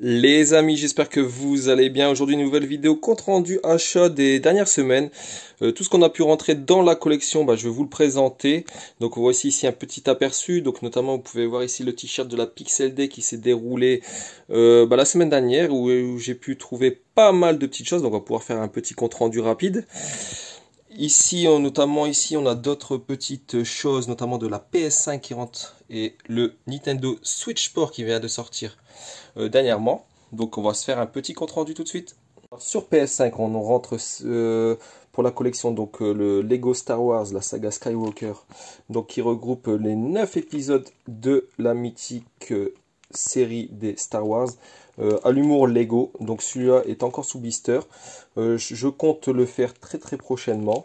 Les amis, j'espère que vous allez bien. Aujourd'hui, une nouvelle vidéo compte rendu achat des dernières semaines. Tout ce qu'on a pu rentrer dans la collection, je vais vous le présenter. Donc voici ici un petit aperçu. Donc notamment, vous pouvez voir ici le t-shirt de la Pixel Day qui s'est déroulé la semaine dernière où j'ai pu trouver pas mal de petites choses. Donc on va pouvoir faire un petit compte rendu rapide. Ici, on a d'autres petites choses, notamment de la PS5 qui rentre et le Nintendo Switch Sport qui vient de sortir dernièrement. Donc on va se faire un petit compte rendu tout de suite. Alors, sur PS5, on rentre pour la collection le Lego Star Wars, la saga Skywalker, donc qui regroupe les 9 épisodes de la mythique série des Star Wars. À l'humour Lego, donc celui-là est encore sous blister. Je compte le faire très prochainement.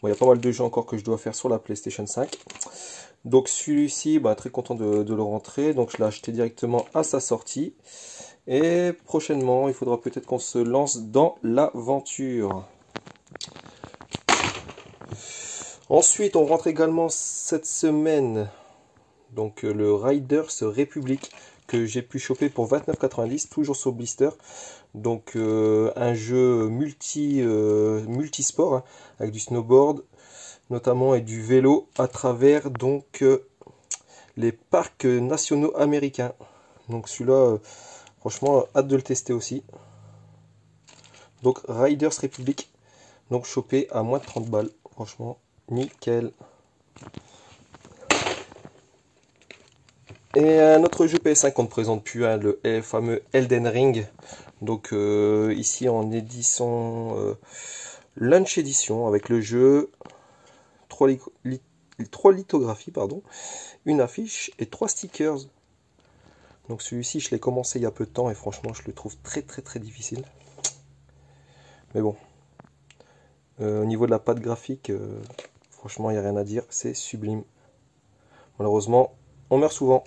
Bon, il y a pas mal de jeux encore que je dois faire sur la PlayStation 5. Donc celui-ci, très content de le rentrer. Donc je l'ai acheté directement à sa sortie. Et prochainement, il faudra peut-être qu'on se lance dans l'aventure. Ensuite, on rentre également cette semaine donc le Riders Republic que j'ai pu choper pour 29,90, toujours sur blister. Donc un jeu multisport avec du snowboard notamment et du vélo à travers les parcs nationaux américains. Donc celui-là, franchement, hâte de le tester aussi. Donc Riders Republic, donc chopé à moins de 30 balles. Franchement, nickel. Et un autre jeu PS5 qu'on ne présente plus, le fameux Elden Ring. Donc ici en édition Lunch Edition avec le jeu, 3 lithographies, une affiche et 3 stickers. Donc celui-ci je l'ai commencé il y a peu de temps et franchement je le trouve très difficile. Mais bon, au niveau de la patte graphique, franchement il n'y a rien à dire, c'est sublime. Malheureusement, on meurt souvent.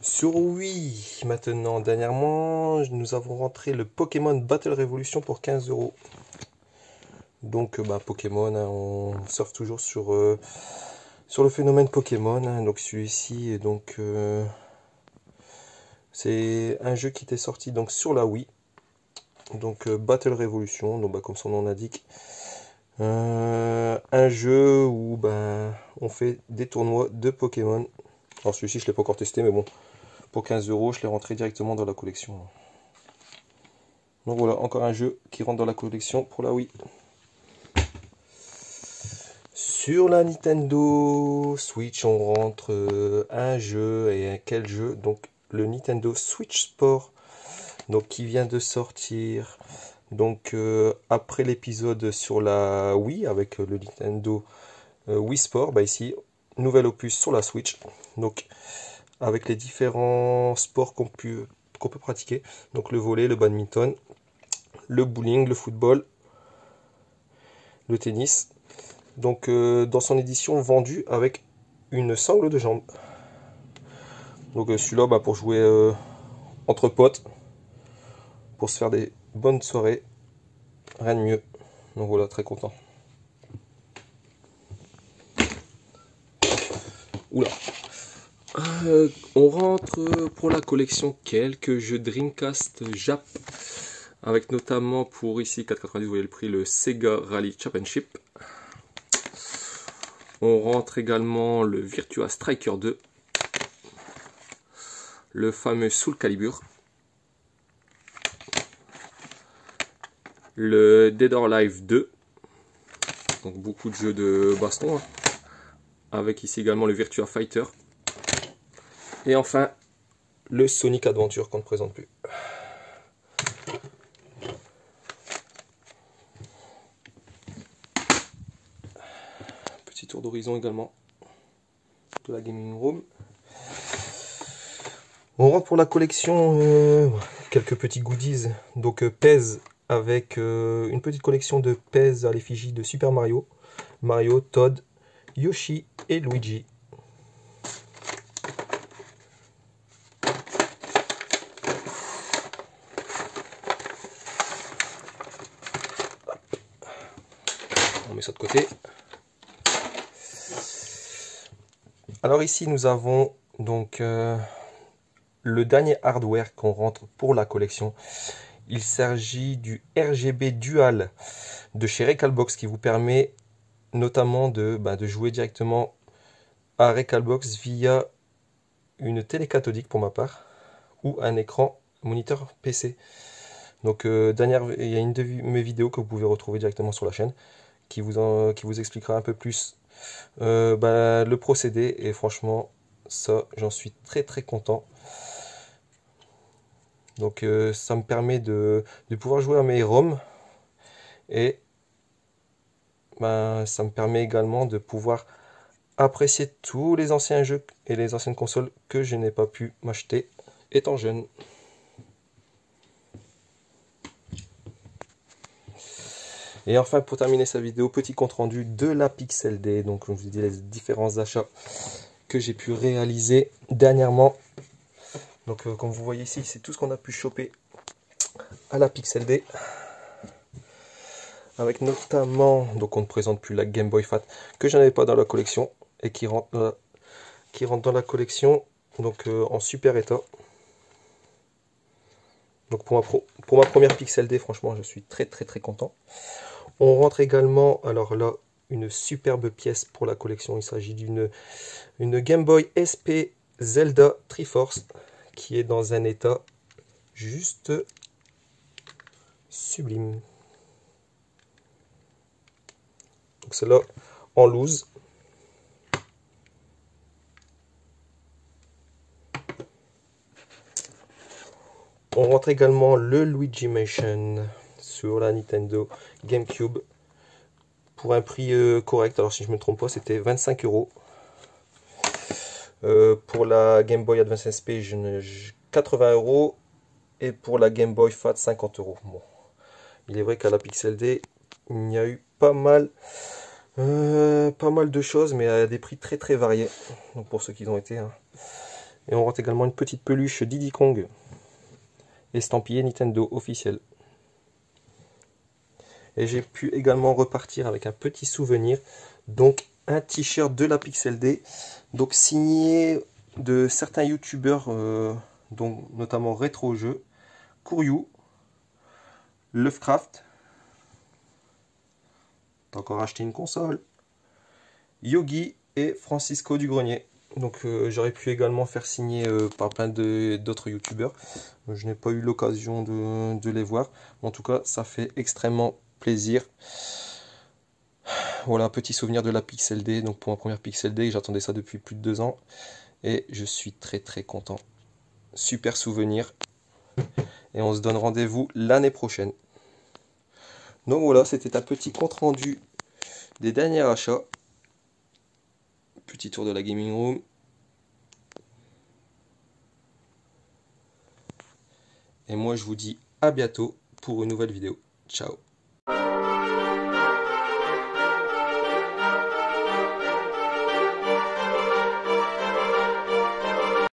Sur Wii, maintenant, dernièrement, nous avons rentré le Pokémon Battle Revolution pour 15 €. Donc, Pokémon, on surfe toujours sur le phénomène Pokémon. Donc, celui-ci, c'est un jeu qui était sorti donc sur la Wii. Donc, Battle Revolution, donc, comme son nom l'indique. Un jeu où on fait des tournois de Pokémon. Alors, celui-ci, je ne l'ai pas encore testé, mais bon. Pour 15 €, je l'ai rentré directement dans la collection. Donc voilà, encore un jeu qui rentre dans la collection pour la Wii. Sur la Nintendo Switch, on rentre un jeu, et quel jeu? Donc le Nintendo Switch Sport, donc qui vient de sortir. Donc après l'épisode sur la Wii avec le Nintendo Wii Sport, ici nouvel opus sur la Switch. Donc avec les différents sports qu'on peut pratiquer. Donc le volley, le badminton, le bowling, le football, le tennis. Donc dans son édition vendue avec une sangle de jambe. Donc celui-là pour jouer entre potes, pour se faire des bonnes soirées, rien de mieux. Donc voilà, très content. Oula. On rentre pour la collection quelques jeux Dreamcast Jap, avec notamment pour ici 4,90, vous voyez le prix, le Sega Rally Championship. On rentre également le Virtua Striker 2, le fameux Soul Calibur, le Dead or Alive 2, donc beaucoup de jeux de baston, avec ici également le Virtua Fighter. Et enfin, le Sonic Adventure qu'on ne présente plus. Petit tour d'horizon également de la Gaming Room. On rentre pour la collection quelques petits goodies. Donc PES avec une petite collection de PES à l'effigie de Super Mario. Mario, Todd, Yoshi et Luigi. On met ça de côté. Alors ici nous avons Donc le dernier hardware qu'on rentre pour la collection, il s'agit du RGB Dual de chez Recalbox qui vous permet notamment de jouer directement à Recalbox via une télé cathodique pour ma part ou un écran moniteur PC. Donc il y a une de mes vidéos que vous pouvez retrouver directement sur la chaîne qui vous expliquera un peu plus le procédé, et franchement ça j'en suis très content. Donc ça me permet de pouvoir jouer à mes ROM, et ça me permet également de pouvoir apprécier tous les anciens jeux et les anciennes consoles que je n'ai pas pu m'acheter étant jeune. Et enfin, pour terminer cette vidéo, petit compte rendu de la Pixel Day. Donc comme je vous dis, les différents achats que j'ai pu réaliser dernièrement. Donc comme vous voyez ici, c'est tout ce qu'on a pu choper à la Pixel Day. Avec notamment, donc on ne présente plus la Game Boy Fat que je n'avais pas dans la collection et qui rentre dans la collection, donc en super état. Donc pour ma première Pixel Day, franchement je suis très content. On rentre également, alors là, une superbe pièce pour la collection. Il s'agit d'une Game Boy SP Zelda Triforce qui est dans un état juste sublime. Donc celle-là en loose. On rentre également le Luigi Mansion sur la Nintendo GameCube pour un prix correct. Alors si je ne me trompe pas, c'était 25 €. Pour la Game Boy Advance SP, 80 €. Et pour la Game Boy Fat, 50 €. Bon, il est vrai qu'à la Pixel Day, il y a eu pas mal de choses, mais à des prix très variés. Donc pour ceux qui ont été. Hein. Et on rentre également une petite peluche Diddy Kong estampillé Nintendo officiel. Et j'ai pu également repartir avec un petit souvenir, donc un t-shirt de la Pixel Day, donc signé de certains youtubeurs, dont notamment Retro Jeux, Kuryu, Lovecraft, t'as encore acheté une console, Yogi et Francisco du Grenier. Donc j'aurais pu également faire signer par plein d'autres youtubeurs. Je n'ai pas eu l'occasion de les voir. En tout cas, ça fait extrêmement plaisir. Voilà un petit souvenir de la Pixel Day. Donc pour ma première Pixel Day, j'attendais ça depuis plus de 2 ans. Et je suis très content. Super souvenir. Et on se donne rendez-vous l'année prochaine. Donc voilà, c'était un petit compte rendu des derniers achats. Petit tour de la gaming room. Et moi je vous dis à bientôt pour une nouvelle vidéo. Ciao.